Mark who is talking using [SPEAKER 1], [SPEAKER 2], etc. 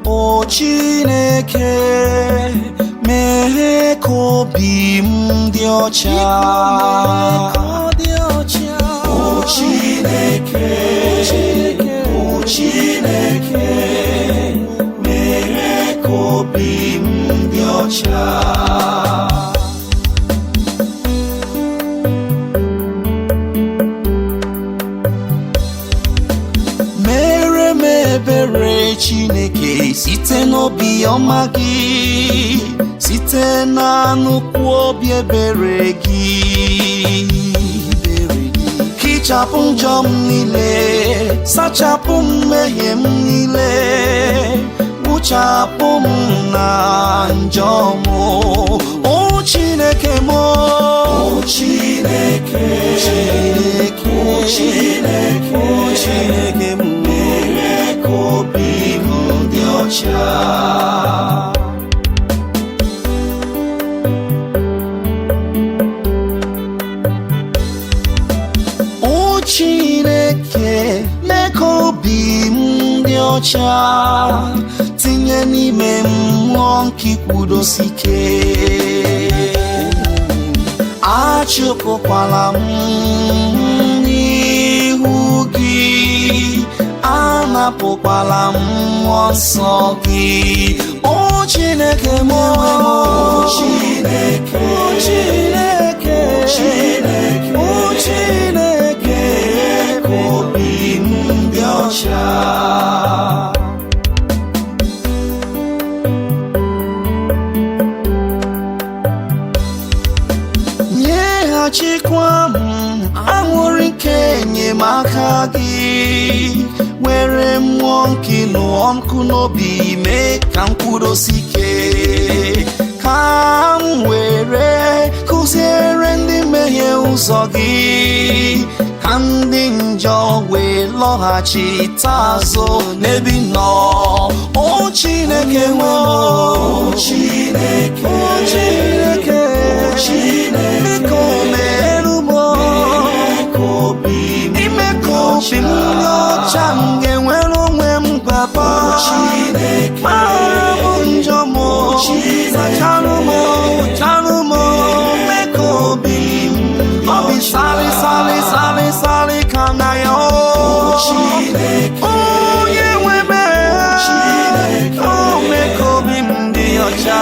[SPEAKER 1] O Chineke, mee ka obi m dị ọcha. O Chineke, O Chineke, mee ka obi m dị ọcha. Ebere Chineke site n'obi ọma gị, site na nnukwu obi ebere gị, hichapụ njọ m niile, sachapụ mmehie m niile, kpuchapụ m na njọ m. O Chineke m, O Chineke, Chineke, O Chineke, O Chineke m, obi m dị ọcha. O Chineke, mee ka obi m dị ọcha, tinye n'ime m mmụọ nke ikwudosike. Achụpụkwala m n'ihu gị, anapụkwala m mmụọ nsọ gị. O Chineke m, O Chineke, O Chineke, O Chineke, O Chineke, mee ka obi m dị ọcha. Nyeghachikwa m aṅụrị nke enyemaka gị, were mmụọ nke ịnụ ọkụ n'obi, mee ka m kwudosike, ka m were kụziere ndị mmehie ụzọ gị, ka ndị njọ wee lọghachite azụ n'ebe ị nọ. O Chineke nwe m, O Chineke, O Chineke, O Chineke, biko merụ m, ime ka obi m dị ọcha, m ga-enwere onwe m papa. Mara m njọ m, sachanụ m, chanụ m, mee ka obi sali sali sali sali ka na ya. Onye nwe mee, o mee ka obi m dị ọcha.